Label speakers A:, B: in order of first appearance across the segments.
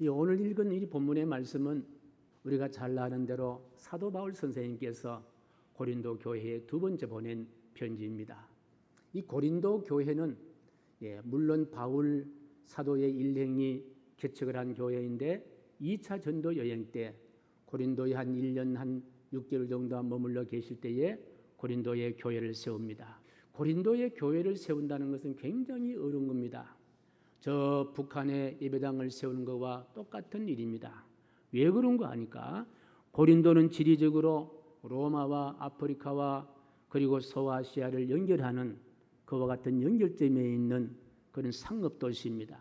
A: 오늘 읽은 이 본문의 말씀은 우리가 잘 아는 대로 사도 바울 선생님께서 고린도 교회에 두 번째 보낸 편지입니다. 이 고린도 교회는 물론 바울 사도의 일행이 개척을 한 교회인데 2차 전도 여행 때 고린도에 한 1년 한 6개월 정도 머물러 계실 때에 고린도에 교회를 세웁니다. 고린도에 교회를 세운다는 것은 굉장히 어려운 겁니다. 저 북한에 예배당을 세우는 것과 똑같은 일입니다. 왜 그런 거 아니까? 고린도는 지리적으로 로마와 아프리카와 그리고 소아시아를 연결하는 그와 같은 연결점에 있는 그런 상업도시입니다.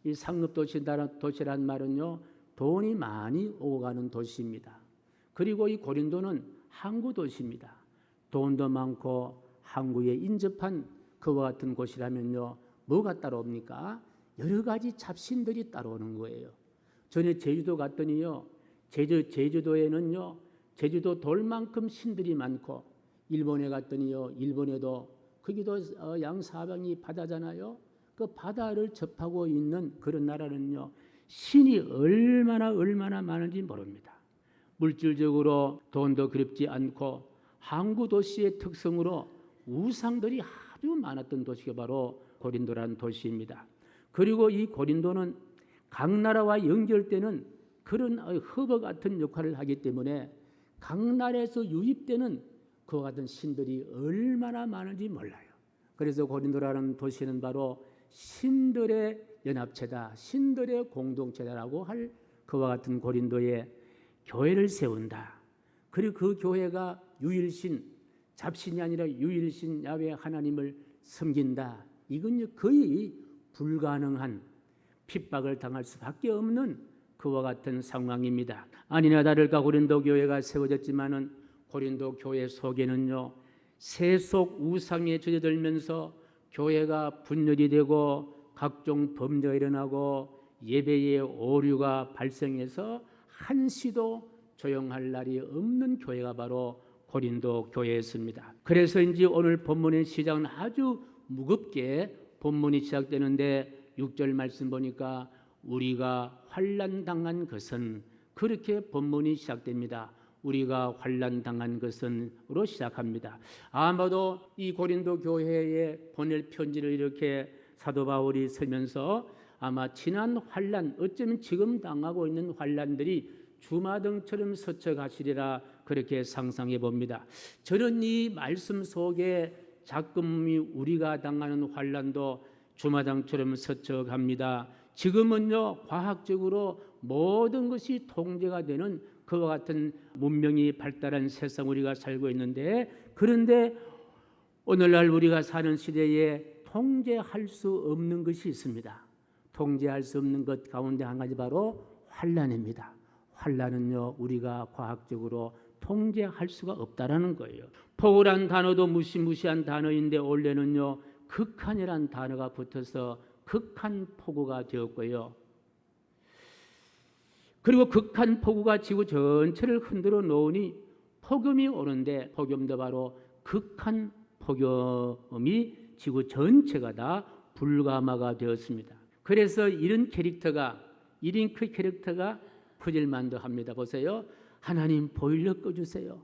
A: 이 상업도시란 말은요, 돈이 많이 오고 가는 도시입니다. 그리고 이 고린도는 항구도시입니다. 돈도 많고 항구에 인접한 그와 같은 곳이라면요, 뭐가 따라옵니까? 여러 가지 잡신들이 따라오는 거예요. 전에 제주도 갔더니요, 제주도에는요, 제주도 돌만큼 신들이 많고, 일본에 갔더니요, 일본에도 거기도 양사방이 바다잖아요. 그 바다를 접하고 있는 그런 나라는요, 신이 얼마나 많은지 모릅니다. 물질적으로 돈도 그립지 않고 항구 도시의 특성으로 우상들이 아주 많았던 도시가 바로 고린도라는 도시입니다. 그리고 이 고린도는 각 나라와 연결되는 그런 허브 같은 역할을 하기 때문에 각 나라에서 유입되는 그와 같은 신들이 얼마나 많은지 몰라요. 그래서 고린도라는 도시는 바로 신들의 연합체다, 신들의 공동체다라고 할 그와 같은 고린도에 교회를 세운다. 그리고 그 교회가 유일신, 잡신이 아니라 유일신 야훼 하나님을 섬긴다. 이건 거의 불가능한, 핍박을 당할 수밖에 없는 그와 같은 상황입니다. 아니나 다를까 고린도 교회가 세워졌지만은 고린도 교회 속에는요, 세속 우상에 젖어들면서 교회가 분열이 되고 각종 범죄가 일어나고 예배의 오류가 발생해서 한시도 조용할 날이 없는 교회가 바로 고린도 교회였습니다. 그래서인지 오늘 본문의 시작은 아주 무겁게 본문이 시작되는데 6절 말씀 보니까 우리가 환난당한 것은, 그렇게 본문이 시작됩니다. 우리가 환난당한 것은으로 시작합니다. 아마도 이 고린도 교회에 보낼 편지를 이렇게 사도 바울이 쓰면서 아마 지난 환난, 어쩌면 지금 당하고 있는 환난들이 주마등처럼 스쳐가시리라 그렇게 상상해 봅니다. 저는 이 말씀 속에 자금이 우리가 당하는 환난도 주마등처럼 스쳐갑니다. 지금은요, 과학적으로 모든 것이 통제가 되는 그와 같은 문명이 발달한 세상 우리가 살고 있는데, 그런데 오늘날 우리가 사는 시대에 통제할 수 없는 것이 있습니다. 통제할 수 없는 것 가운데 한 가지 바로 환난입니다. 환난은요, 우리가 과학적으로 통제할 수가 없다라는 거예요. 폭우란 단어도 무시무시한 단어인데 원래는요, 극한이란 단어가 붙어서 극한 폭우가 되었고요. 그리고 극한 폭우가 지구 전체를 흔들어 놓으니 폭염이 오는데, 폭염도 바로 극한 폭염이 지구 전체가 다 불가마가 되었습니다. 그래서 이런 캐릭터가, 1인 캐릭터가 퍼질만도 합니다. 보세요. 하나님 보일러 꺼주세요.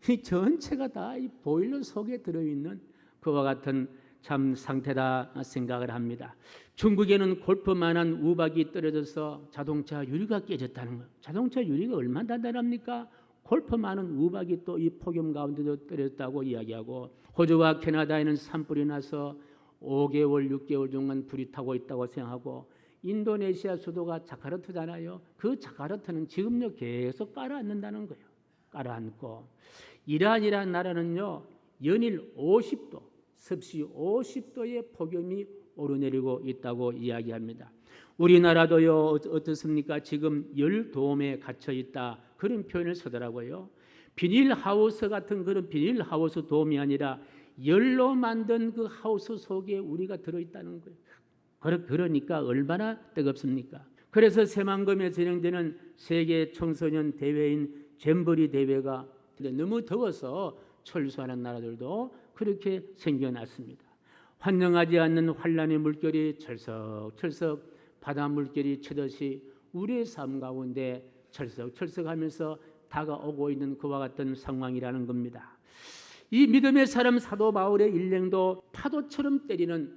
A: 이 전체가 다 이 보일러 속에 들어있는 그와 같은 참 상태다 생각을 합니다. 중국에는 골프만한 우박이 떨어져서 자동차 유리가 깨졌다는 거예요. 자동차 유리가 얼마나 단단합니까? 골프만한 우박이 또 이 폭염 가운데도 떨어졌다고 이야기하고, 호주와 캐나다에는 산불이 나서 5개월, 6개월 동안 불이 타고 있다고 생각하고, 인도네시아 수도가 자카르타잖아요. 그 자카르타는 지금요 계속 깔아앉는다는 거예요. 깔아앉고, 이란이라는 나라는요 연일 50도, 섭씨 50도의 폭염이 오르내리고 있다고 이야기합니다. 우리나라도요 어떻습니까? 지금 열돔에 갇혀 있다, 그런 표현을 쓰더라고요. 비닐하우스 같은 그런 비닐하우스 돔이 아니라 열로 만든 그 하우스 속에 우리가 들어있다는 거예요. 그러니까 얼마나 뜨겁습니까? 그래서 새만금에 진행되는 세계 청소년 대회인 잼버리 대회가 너무 더워서 철수하는 나라들도 그렇게 생겨났습니다. 환영하지 않는 환란의 물결이 철썩철썩 바다 물결이 치듯이 우리의 삶 가운데 철석철석하면서 다가오고 있는 그와 같은 상황이라는 겁니다. 이 믿음의 사람 사도 바울의 일행도 파도처럼 때리는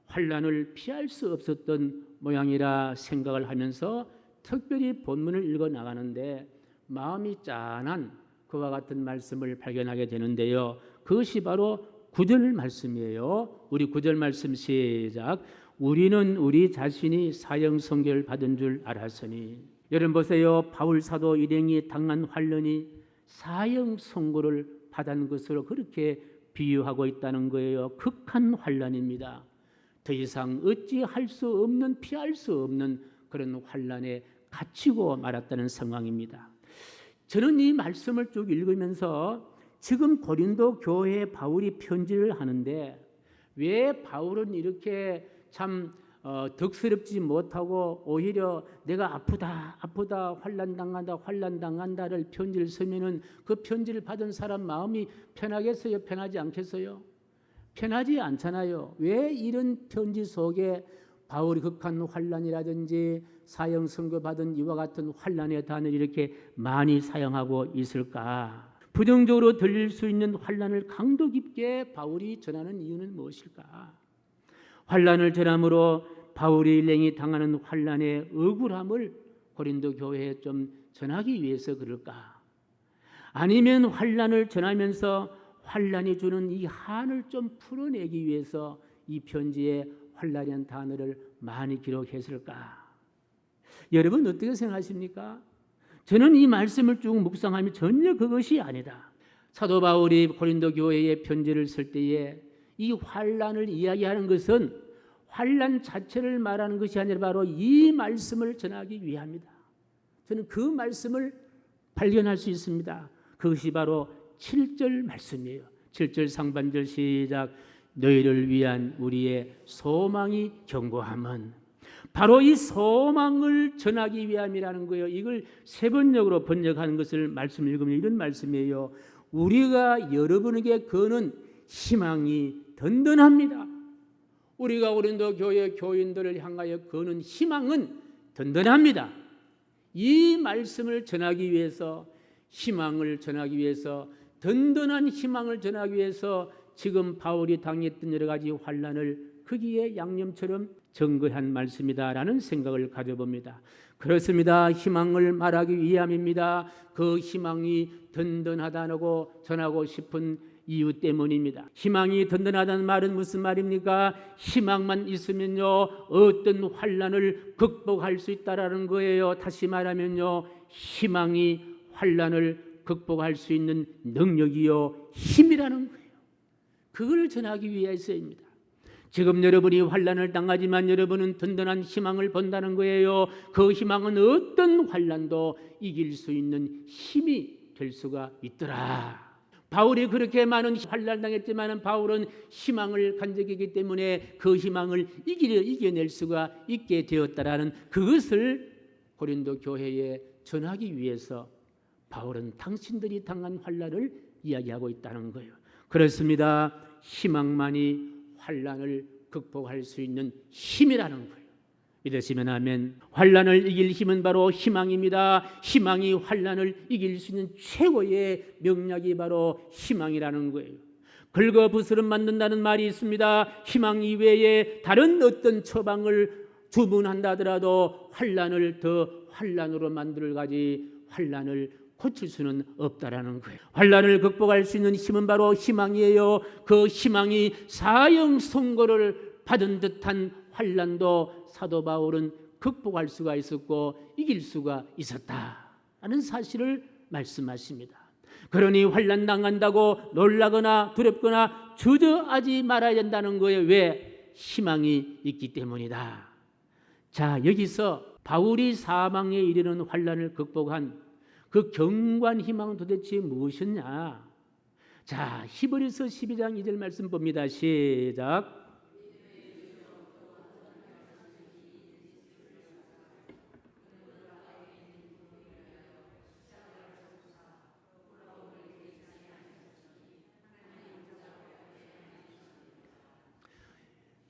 A: 환난을 피할 수 없었던 모양이라 생각을 하면서 특별히 본문을 읽어 나가는데 마음이 짠한 그와 같은 말씀을 발견하게 되는데요. 그것이 바로 9절 말씀이에요. 우리 9절 말씀 시작. 우리는 우리 자신이 사형 선고를 받은 줄 알았으니. 여러분 보세요. 바울 사도 일행이 당한 환난이 사형 선고를 받은 것으로 그렇게 비유하고 있다는 거예요. 극한 환난입니다. 더 이상 어찌할 수 없는, 피할 수 없는 그런 환난에 갇히고 말았다는 상황입니다. 저는 이 말씀을 쭉 읽으면서 지금 고린도 교회에 바울이 편지를 하는데 왜 바울은 이렇게 참 덕스럽지 못하고 오히려 내가 아프다 환난당한다를 편지를 쓰면은 그 편지를 받은 사람 마음이 편하겠어요? 편하지 않겠어요? 편하지 않잖아요. 왜 이런 편지 속에 바울이 극한 환난이라든지 사형 선고 받은 이와 같은 환난의 단어를 이렇게 많이 사용하고 있을까? 부정적으로 들릴 수 있는 환난을 강도 깊게 바울이 전하는 이유는 무엇일까? 환난을 전함으로 바울의 일행이 당하는 환난의 억울함을 고린도 교회에 좀 전하기 위해서 그럴까? 아니면 환난을 전하면서 환난이 주는 이 한을 좀 풀어내기 위해서 이 편지에 환난이라는 단어를 많이 기록했을까? 여러분 어떻게 생각하십니까? 저는 이 말씀을 쭉 묵상하면 전혀 그것이 아니다. 사도 바울이 고린도 교회에 편지를 쓸 때에 이 환난을 이야기하는 것은 환난 자체를 말하는 것이 아니라 바로 이 말씀을 전하기 위함이다. 저는 그 말씀을 발견할 수 있습니다. 그것이 바로 7절 말씀이에요. 7절 상반절 시작. 너희를 위한 우리의 소망이 견고함은 바로 이 소망을 전하기 위함이라는 거예요. 이걸 세번역으로 번역하는 것을 말씀 읽으면 이런 말씀이에요. 우리가 여러분에게 거는 희망이 든든합니다. 우리가 고린도 교회 교인들을 향하여 거는 희망은 든든합니다. 이 말씀을 전하기 위해서, 희망을 전하기 위해서, 든든한 희망을 전하기 위해서 지금 바울이 당했던 여러 가지 환난을 거기에 양념처럼 증거한 말씀이다라는 생각을 가져봅니다. 그렇습니다. 희망을 말하기 위함입니다. 그 희망이 든든하다고 전하고 싶은 이유 때문입니다. 희망이 든든하다는 말은 무슨 말입니까? 희망만 있으면요 어떤 환난을 극복할 수 있다라는 거예요. 다시 말하면요 희망이 환난을 극복할 수 있는 능력이요 힘이라는 거예요. 그걸 전하기 위해서입니다. 지금 여러분이 환난을 당하지만 여러분은 든든한 희망을 본다는 거예요. 그 희망은 어떤 환난도 이길 수 있는 힘이 될 수가 있더라. 바울이 그렇게 많은 환난을 당했지만 바울은 희망을 간 적이기 때문에 그 희망을 이겨낼 수가 있게 되었다라는 그것을 고린도 교회에 전하기 위해서 바울은 당신들이 당한 환난을 이야기하고 있다는 거예요. 그렇습니다. 희망만이 환난을 극복할 수 있는 힘이라는 거예요. 믿으시면 아멘. 환난을 이길 힘은 바로 희망입니다. 희망이 환난을 이길 수 있는 최고의 명약이 바로 희망이라는 거예요. 긁어부스럼 만든다는 말이 있습니다. 희망 이외에 다른 어떤 처방을 주문한다 하더라도 환난을 더 환난으로 만들어가지 환난을 고칠 수는 없다라는 거예요. 환난을 극복할 수 있는 힘은 바로 희망이에요. 그 희망이 사형 선고를 받은 듯한 환난도 사도 바울은 극복할 수가 있었고 이길 수가 있었다라는 사실을 말씀하십니다. 그러니 환난 당한다고 놀라거나 두렵거나 주저하지 말아야 된다는 거예요. 왜? 희망이 있기 때문이다. 자, 여기서 바울이 사망에 이르는 환난을 극복한 그 견고한 희망은 도대체 무엇이냐? 자, 히브리서 12장 2절 말씀 봅니다. 시작.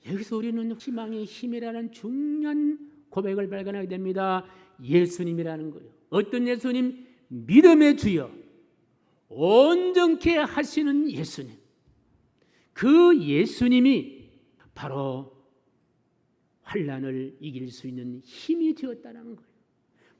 A: 여기서 우리는 희망의 힘이라는 중요한 고백을 발견하게 됩니다. 예수님이라는 거예요. 어떤 예수님? 믿음의 주여, 온전케 하시는 예수님. 그 예수님이 바로 환난을 이길 수 있는 힘이 되었다는 거예요.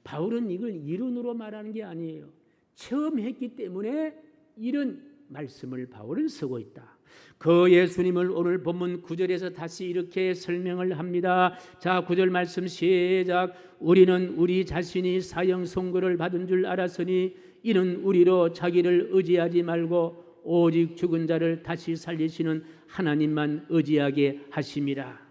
A: 바울은 이걸 이론으로 말하는 게 아니에요. 체험했기 때문에 이런 말씀을 바울은 쓰고 있다. 그 예수님을 오늘 본문 9절에서 다시 이렇게 설명을 합니다. 자, 9절 말씀 시작. 우리는 우리 자신이 사형 선고를 받은 줄 알았으니 이는 우리로 자기를 의지하지 말고 오직 죽은 자를 다시 살리시는 하나님만 의지하게 하심이라.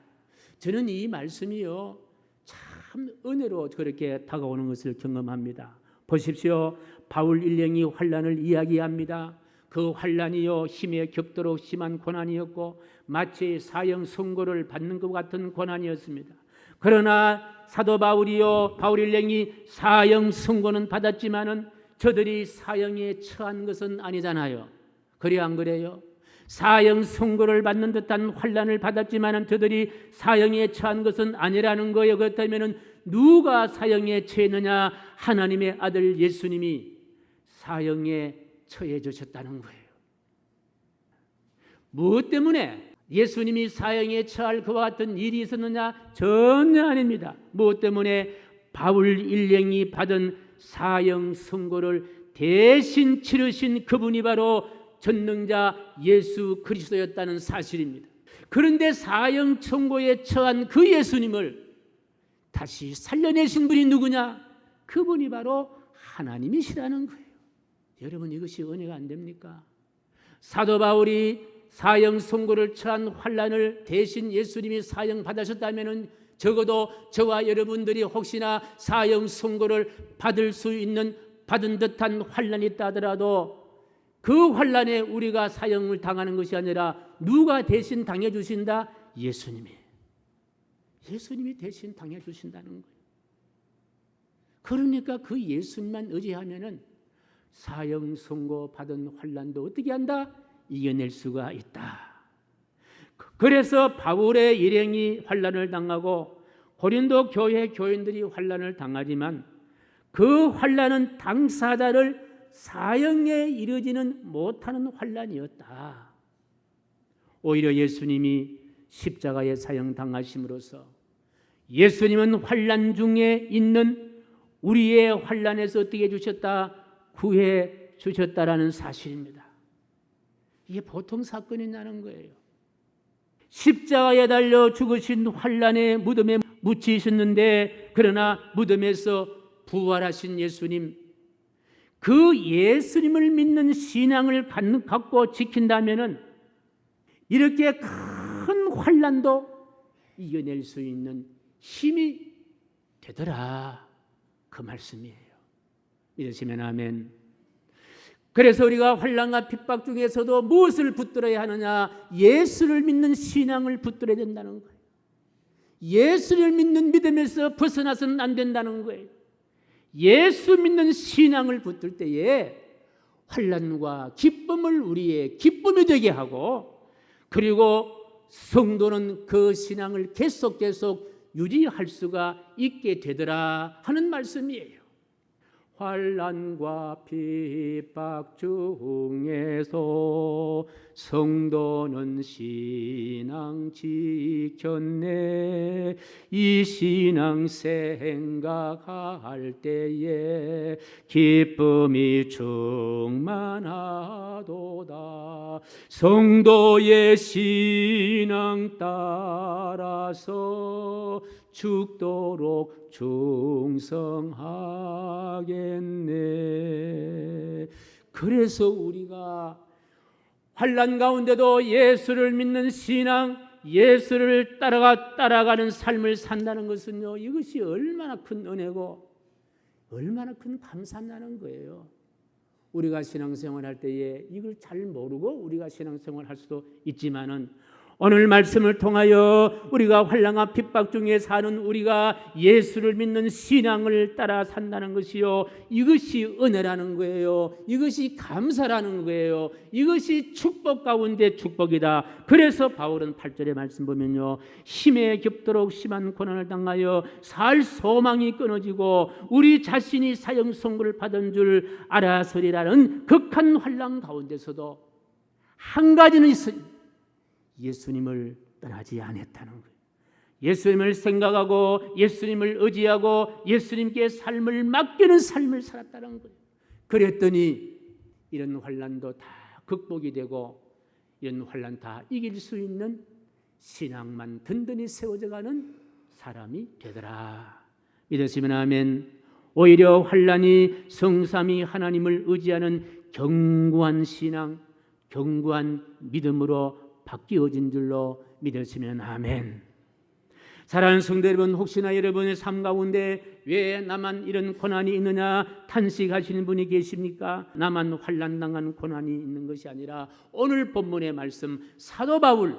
A: 저는 이 말씀이요, 참 은혜로 그렇게 다가오는 것을 경험합니다. 보십시오. 바울 일행이 환난을 이야기합니다. 그 환난이요, 힘에 격도록 심한 고난이었고 마치 사형 선고를 받는 것 같은 고난이었습니다. 그러나 사도 바울이요, 바울 일행이 사형 선고는 받았지만은 저들이 사형에 처한 것은 아니잖아요. 그래 안 그래요? 사형 선고를 받는 듯한 환난을 받았지만은 저들이 사형에 처한 것은 아니라는 거예요. 그렇다면은 누가 사형에 처했느냐? 하나님의 아들 예수님이 사형에 처해 주셨다는 거예요. 무엇 때문에 예수님이 사형에 처할 그와 같은 일이 있었느냐? 전혀 아닙니다. 무엇 때문에? 바울 일행이 받은 사형 선고를 대신 치르신 그분이 바로 전능자 예수 그리스도였다는 사실입니다. 그런데 사형 선고에 처한 그 예수님을 다시 살려내신 분이 누구냐? 그분이 바로 하나님이시라는 거예요. 여러분, 이것이 은혜가 안 됩니까? 사도 바울이 사형 선고를 처한 환난을 대신 예수님이 사형 받으셨다면은 적어도 저와 여러분들이 혹시나 사형 선고를 받을 수 있는 받은 듯한 환난이 있다 하더라도 그 환난에 우리가 사형을 당하는 것이 아니라 누가 대신 당해 주신다? 예수님이 대신 당해 주신다는 거예요. 그러니까 그 예수님만 의지하면은 사형 선고 받은 환난도 어떻게 한다? 이겨낼 수가 있다. 그래서 바울의 일행이 환난을 당하고 고린도 교회 교인들이 환난을 당하지만 그 환난은 당사자를 사형에 이르지는 못하는 환난이었다. 오히려 예수님이 십자가에 사형 당하심으로써 예수님은 환난 중에 있는 우리의 환난에서 어떻게 해주셨다? 구해 주셨다라는 사실입니다. 이게 보통 사건이냐는 거예요. 십자가에 달려 죽으신 환난의 무덤에 묻히셨는데 그러나 무덤에서 부활하신 예수님, 그 예수님을 믿는 신앙을 갖고 지킨다면은 이렇게 큰 환난도 이겨낼 수 있는 힘이 되더라, 그 말씀이에요. 믿으시면 아멘. 그래서 우리가 환난과 핍박 중에서도 무엇을 붙들어야 하느냐? 예수를 믿는 신앙을 붙들어야 된다는 거예요. 예수를 믿는 믿음에서 벗어나서는 안 된다는 거예요. 예수 믿는 신앙을 붙들 때에 환난과 기쁨을 우리의 기쁨이 되게 하고, 그리고 성도는 그 신앙을 계속 유지할 수가 있게 되더라 하는 말씀이에요. 환난과 핍박 중에서 성도는 신앙 지켰네. 이 신앙 생각할 때에 기쁨이 충만하도다. 성도의 신앙 따라서 죽도록 충성하겠네. 그래서 우리가 환난 가운데도 예수를 믿는 신앙, 예수를 따라가는 삶을 산다는 것은요, 이것이 얼마나 큰 은혜고 얼마나 큰 감사냐는 거예요. 우리가 신앙생활 할 때에 이걸 잘 모르고 우리가 신앙생활 할 수도 있지만은 오늘 말씀을 통하여 우리가 환난과 핍박 중에 사는 우리가 예수를 믿는 신앙을 따라 산다는 것이요, 이것이 은혜라는 거예요. 이것이 감사라는 거예요. 이것이 축복 가운데 축복이다. 그래서 바울은 8절의 말씀 보면요, 힘에 겹도록 심한 고난을 당하여 살 소망이 끊어지고 우리 자신이 사형 선고를 받은 줄 알아서리라는 극한 환난 가운데서도 한 가지는 있어요. 예수님을 떠나지 않았다는 거예요. 예수님을 생각하고 예수님을 의지하고 예수님께 삶을 맡기는 삶을 살았다는 거예요. 그랬더니 이런 환난도 다 극복이 되고 이런 환난 다 이길 수 있는 신앙만 든든히 세워져가는 사람이 되더라. 믿으시면 아멘. 오히려 환난이 성삼위 하나님을 의지하는 견고한 신앙, 견고한 믿음으로 바뀌어진 줄로 믿으시면 아멘. 사랑하는 성도 여러분, 혹시나 여러분의 삶 가운데 왜 나만 이런 고난이 있느냐 탄식하시는 분이 계십니까? 나만 환난당한 고난이 있는 것이 아니라 오늘 본문의 말씀, 사도 바울,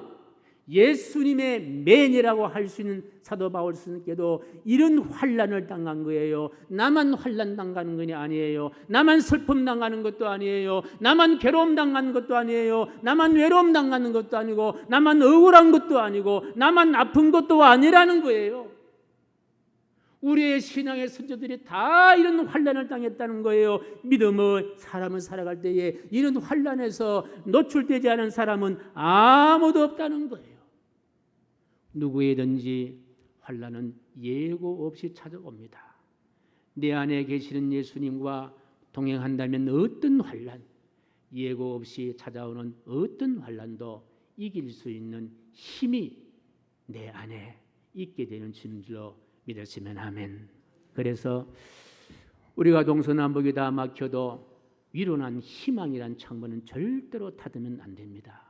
A: 예수님의 맨이라고 할 수 있는 사도 바울 스님께도 이런 환난을 당한 거예요. 나만 환난 당하는 것이 아니에요. 나만 슬픔 당하는 것도 아니에요. 나만 괴로움 당하는 것도 아니에요. 나만 외로움 당하는 것도 아니고 나만 억울한 것도 아니고 나만 아픈 것도 아니라는 거예요. 우리의 신앙의 선조들이 다 이런 환난을 당했다는 거예요. 믿음의 사람은 살아갈 때에 이런 환난에서 노출되지 않은 사람은 아무도 없다는 거예요. 누구에든지 환난은 예고 없이 찾아옵니다. 내 안에 계시는 예수님과 동행한다면 어떤 환난, 예고 없이 찾아오는 어떤 환난도 이길 수 있는 힘이 내 안에 있게 되는 줄로 믿으시면 아멘. 그래서 우리가 동서남북이 다 막혀도 위로난 희망이란 창문은 절대로 닫으면 안 됩니다.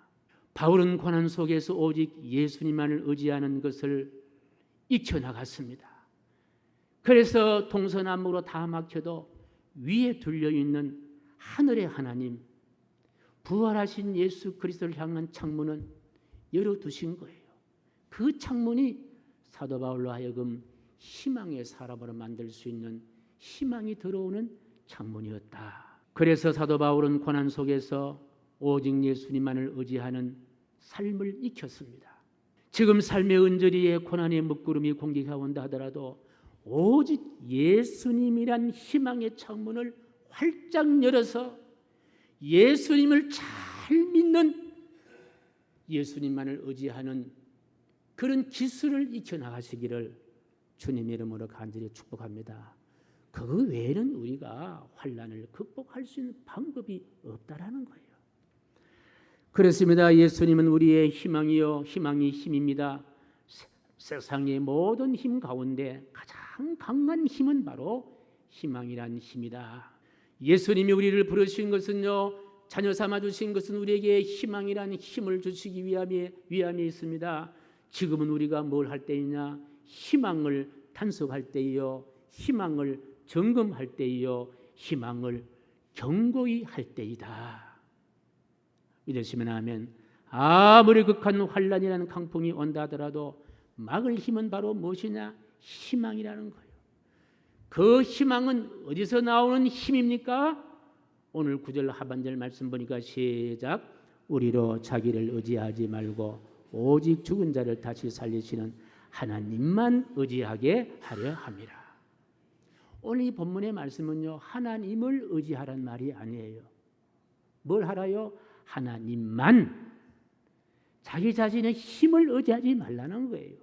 A: 바울은 고난 속에서 오직 예수님만을 의지하는 것을 익혀나갔습니다. 그래서 동서남북으로 다 막혀도 위에 둘려있는 하늘의 하나님, 부활하신 예수 그리스도를 향한 창문은 열어두신 거예요. 그 창문이 사도 바울로 하여금 희망의 사람으로 만들 수 있는 희망이 들어오는 창문이었다. 그래서 사도 바울은 고난 속에서 오직 예수님만을 의지하는 삶을 익혔습니다. 지금 삶의 언저리에 고난의 먹구름이 공기가 온다 하더라도 오직 예수님이란 희망의 창문을 활짝 열어서 예수님을 잘 믿는, 예수님만을 의지하는 그런 기술을 익혀나가시기를 주님의 이름으로 간절히 축복합니다. 그 외에는 우리가 환난을 극복할 수 있는 방법이 없다라는 거예요. 그렇습니다. 예수님은 우리의 희망이요, 희망이 힘입니다. 세상의 모든 힘 가운데 가장 강한 힘은 바로 희망이란 힘이다. 예수님이 우리를 부르신 것은요, 자녀 삼아 주신 것은 우리에게 희망이란 힘을 주시기 위함이 있습니다. 지금은 우리가 뭘 할 때이냐? 희망을 단속할 때이요, 희망을 점검할 때이요, 희망을 견고히 할 때이다. 믿으시면 아멘. 아무리 극한 환난이라는 강풍이 온다 하더라도 막을 힘은 바로 무엇이냐? 희망이라는 거예요. 그 희망은 어디서 나오는 힘입니까? 오늘 9절 하반절 말씀 보니까 시작. 우리로 자기를 의지하지 말고 오직 죽은 자를 다시 살리시는 하나님만 의지하게 하려 함이라. 오늘 이 본문의 말씀은요, 하나님을 의지하란 말이 아니에요. 뭘 하라요? 하나님만. 자기 자신의 힘을 의지하지 말라는 거예요.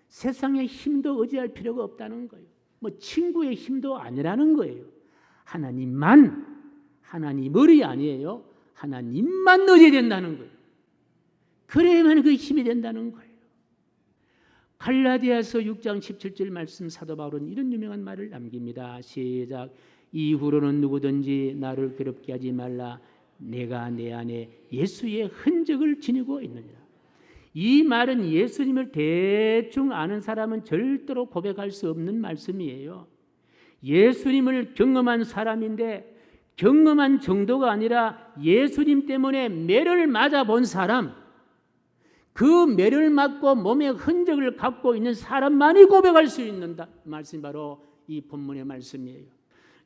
A: 세상의 힘도 의지할 필요가 없다는 거예요. 뭐 친구의 힘도 아니라는 거예요. 하나님만, 하나님을이 아니에요. 하나님만 의지해야 된다는 거예요. 그래야만 그 힘이 된다는 거예요. 갈라디아서 6장 17절 말씀, 사도 바울은 이런 유명한 말을 남깁니다. 시작. 이후로는 누구든지 나를 괴롭게 하지 말라. 내가 내 안에 예수의 흔적을 지니고 있느니라. 이 말은 예수님을 대충 아는 사람은 절대로 고백할 수 없는 말씀이에요. 예수님을 경험한 사람인데, 경험한 정도가 아니라 예수님 때문에 매를 맞아본 사람, 그 매를 맞고 몸의 흔적을 갖고 있는 사람만이 고백할 수 있는 말씀이 바로 이 본문의 말씀이에요.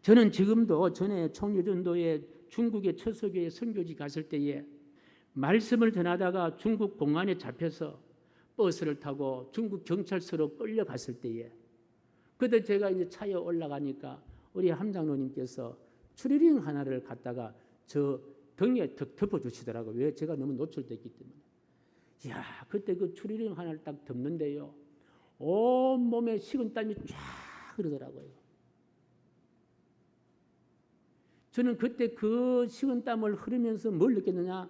A: 저는 지금도 전에 총유전도에 중국의 처소교회 선교지 갔을 때에 말씀을 전하다가 중국 공안에 잡혀서 버스를 타고 중국 경찰서로 끌려갔을 때에 그때 제가 이제 차에 올라가니까 우리 함장로님께서 추리링 하나를 갖다가 저 등에 덮어주시더라고요. 왜? 제가 너무 노출됐기 때문에. 이야, 그때 그 추리링 하나를 딱 덮는데요, 온몸에 식은땀이 쫙 흐르더라고요. 저는 그때 그 식은땀을 흐르면서 뭘 느꼈느냐?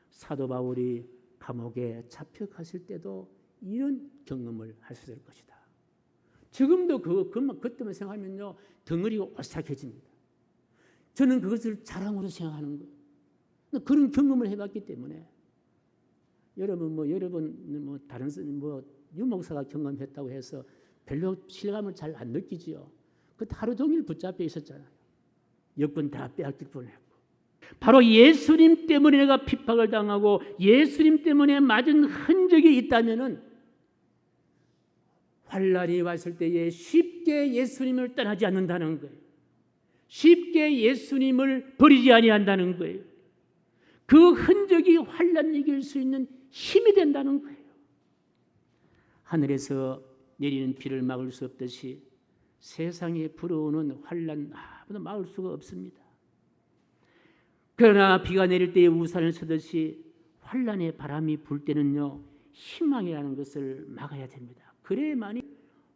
A: 사도 바울이 감옥에 잡혀갔을 때도 이런 경험을 하셨을 것이다. 지금도 그때만 생각하면요, 덩어리가 오싹해집니다. 저는 그것을 자랑으로 생각하는 거예요. 그런 경험을 해봤기 때문에. 여러분 다른 유목사가 경험했다고 해서 별로 실감을 잘 안 느끼지요. 그때 하루 종일 붙잡혀 있었잖아요. 여권 다 빼앗길 뻔했고. 바로 예수님 때문에 내가 핍박을 당하고 예수님 때문에 맞은 흔적이 있다면은 환난이 왔을 때에 쉽게 예수님을 떠나지 않는다는 거예요. 쉽게 예수님을 버리지 아니한다는 거예요. 그 흔적이 환난 이길 수 있는 힘이 된다는 거예요. 하늘에서 내리는 비를 막을 수 없듯이 세상에 불어오는 환난 아무도 막을 수가 없습니다. 그러나 비가 내릴 때에 우산을 쓰듯이 환난의 바람이 불 때는요, 희망이라는 것을 막아야 됩니다. 그래야만이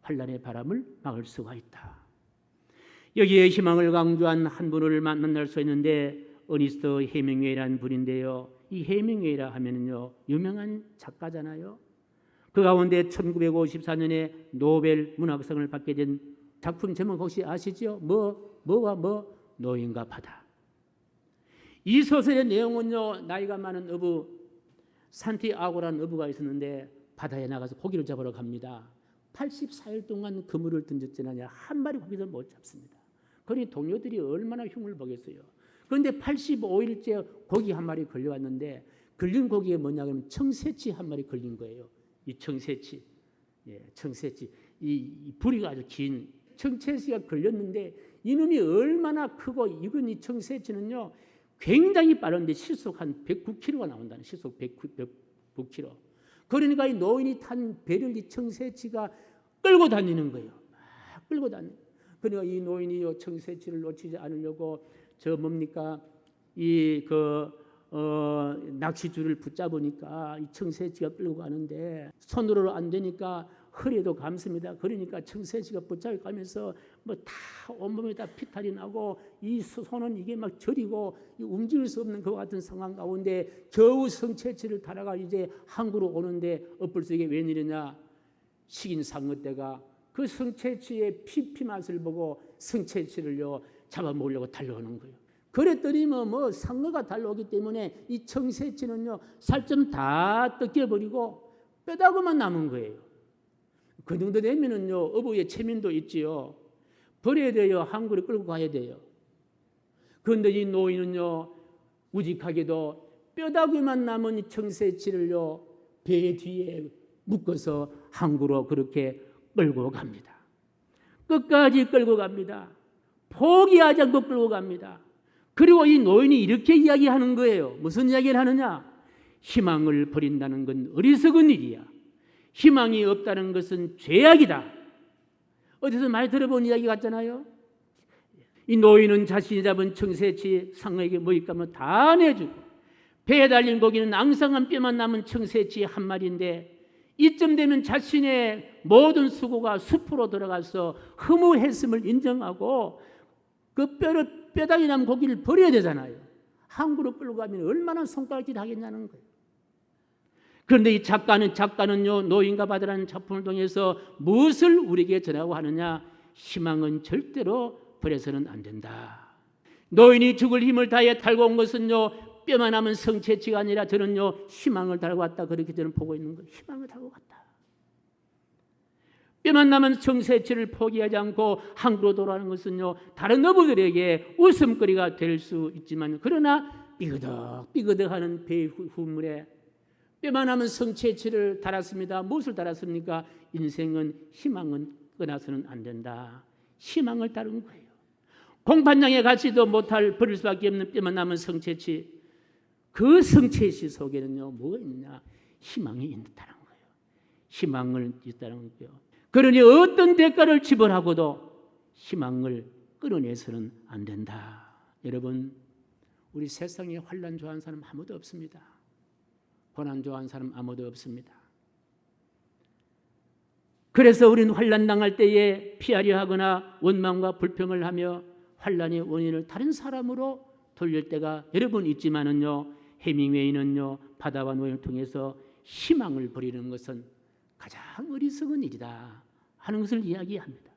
A: 환난의 바람을 막을 수가 있다. 여기에 희망을 강조한 한 분을 만날 수 있는데 어니스트 헤밍웨이라는 분인데요. 이 헤밍웨이라 하면은요, 유명한 작가잖아요. 그 가운데 1954년에 노벨 문학상을 받게 된 작품 제목 혹시 아시죠? 노인과 바다. 이 소설의 내용은요, 나이가 많은 어부 산티아고라는 어부가 있었는데 바다에 나가서 고기를 잡으러 갑니다. 84일 동안 그물을 던졌지만 한 마리 고기도 못 잡습니다. 그러니 동료들이 얼마나 흉을 보겠어요. 그런데 85일째 고기 한 마리 걸려왔는데 걸린 고기가 뭐냐면 청새치 한 마리 걸린 거예요. 이 청새치, 청새치, 이 부리가 아주 긴 청새치가 걸렸는데 이놈이 얼마나 크고 이건 이 청새치는요 굉장히 빠른데 시속 한 109km가 나온다는, 시속 109km. 그러니까 이 노인이 탄 배를 이 청새치가 끌고 다니는 거예요. 막 끌고 다니. 그러니까 이 노인이 청새치를 놓치지 않으려고 낚시줄을 붙잡으니까 이 청새치가 끌고 가는데 손으로 안 되니까 허리에도 감습니다. 그러니까 청새치가 붙잡고 가면서 다 온몸에 다 피탈이 나고 이 손은 이게 막 저리고 움직일 수 없는 그 같은 상황 가운데 겨우 성채치를 타다가 이제 항구로 오는데 엎을 속에 웬일이냐? 식인 상어떼가 그 성채치의 피 맛을 보고 성채치를요 잡아먹으려고 달려오는 거예요. 그랬더니 상어가 달려오기 때문에 이 청새치는요 살 좀 다 뜯겨버리고 뼈다구만 남은 거예요. 그 정도 되면은요 어부의 체면도 있지요. 버려야 돼요. 항구로 끌고 가야 돼요. 그런데 이 노인은요 우직하게도 뼈다귀만 남은 이 청새치를요 배 뒤에 묶어서 항구로 그렇게 끌고 갑니다. 끝까지 끌고 갑니다. 포기하지 않고 끌고 갑니다. 그리고 이 노인이 이렇게 이야기하는 거예요. 무슨 이야기를 하느냐? 희망을 버린다는 건 어리석은 일이야. 희망이 없다는 것은 죄악이다. 어디서 많이 들어본 이야기 같잖아요. 이 노인은 자신이 잡은 청새치 상어에게 먹잇감을 다 내주고 배에 달린 고기는 앙상한 뼈만 남은 청새치 한 마리인데 이쯤 되면 자신의 모든 수고가 숲으로 들어가서 허무했음을 인정하고 그 뼈다귀 남은 고기를 버려야 되잖아요. 항구로 끌고 가면 얼마나 손가락질 하겠냐는 거예요. 그런데 이 작가는요 노인과 바다라는 작품을 통해서 무엇을 우리에게 전하고 하느냐? 희망은 절대로 버려서는 안 된다. 노인이 죽을 힘을 다해 달고 온 것은요 뼈만 남은 성채치가 아니라 저는요 희망을 달고 왔다, 그렇게 저는 보고 있는 거예요. 희망을 달고 갔다. 뼈만 남은 청새치를 포기하지 않고 항구로 돌아가는 것은요 다른 어부들에게 웃음거리가 될 수 있지만 그러나 삐그덕 삐그덕하는 배의 후물에 뼈만 하면 성취치를 달았습니다. 무엇을 달았습니까? 인생은 희망은 끊어서는 안 된다. 희망을 따른 거예요. 공판장에 가지도 못할 버릴 수밖에 없는 뼈만 남은 성취치, 그 성취치 속에는요 뭐가 있냐? 희망이 있다는 거예요. 희망을 있다는 거예요. 그러니 어떤 대가를 지불하고도 희망을 끊어내서는 안 된다. 여러분, 우리 세상에 환난 좋아하는 사람 아무도 없습니다. 고난 좋아하는 사람 아무도 없습니다. 그래서 우리는 환난 당할 때에 피하려 하거나 원망과 불평을 하며 환난의 원인을 다른 사람으로 돌릴 때가 여러분 있지만은요, 해밍웨이는요 바다와 노예를 통해서 희망을 버리는 것은 가장 어리석은 일이다 하는 것을 이야기합니다.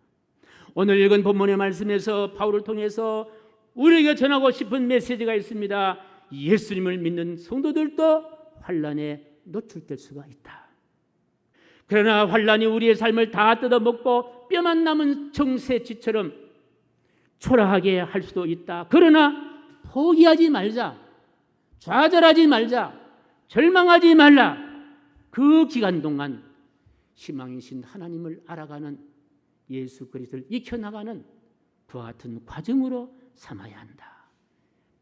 A: 오늘 읽은 본문의 말씀에서 바울을 통해서 우리에게 전하고 싶은 메시지가 있습니다. 예수님을 믿는 성도들도 환난에 노출될 수가 있다. 그러나 환난이 우리의 삶을 다 뜯어먹고 뼈만 남은 정세치처럼 초라하게 할 수도 있다. 그러나 포기하지 말자. 좌절하지 말자. 절망하지 말라. 그 기간 동안 희망이신 하나님을 알아가는 예수 그리스도를 익혀나가는 그와 같은 과정으로 삼아야 한다.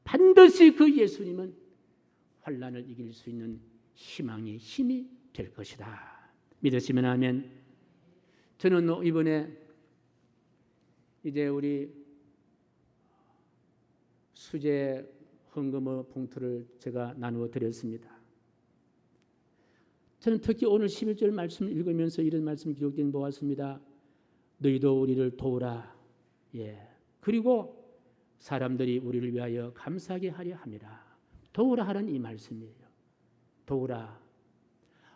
A: 반드시 그 예수님은 환난을 이길 수 있는 희망의 힘이 될 것이다. 믿으시면 아멘. 저는 이번에 이제 우리 수제 헌금의 봉투를 제가 나누어 드렸습니다. 저는 특히 오늘 11절 말씀을 읽으면서 이런 말씀이 기록된 보았습니다. 너희도 우리를 도우라. 그리고 사람들이 우리를 위하여 감사하게 하려 함이라. 도우라 하는 이 말씀이에요. 도우라.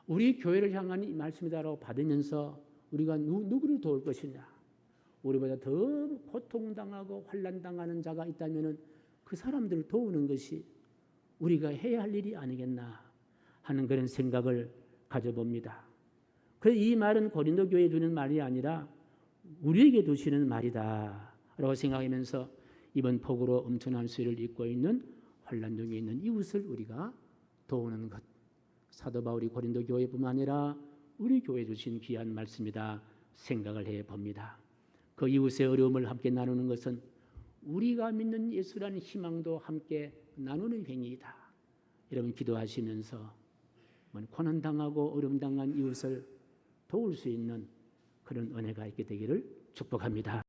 A: 우리 교회를 향한 이 말씀이다라고 받으면서 우리가 누구를 도울 것이냐? 우리보다 더 고통당하고 환난당하는 자가 있다면 그 사람들을 도우는 것이 우리가 해야 할 일이 아니겠나 하는 그런 생각을 가져봅니다. 그래서 이 말은 고린도 교회에 두는 말이 아니라 우리에게 두시는 말이다 라고 생각하면서 이번 폭우로 엄청난 수혜를 입고 있는 환난 중에 있는 이웃을 우리가 도우는 것, 사도 바울이 고린도 교회뿐만 아니라 우리 교회에 주신 귀한 말씀이다 생각을 해봅니다. 그 이웃의 어려움을 함께 나누는 것은 우리가 믿는 예수라는 희망도 함께 나누는 행위이다. 여러분 기도하시면서 고난당하고 어려움당한 이웃을 도울 수 있는 그런 은혜가 있게 되기를 축복합니다.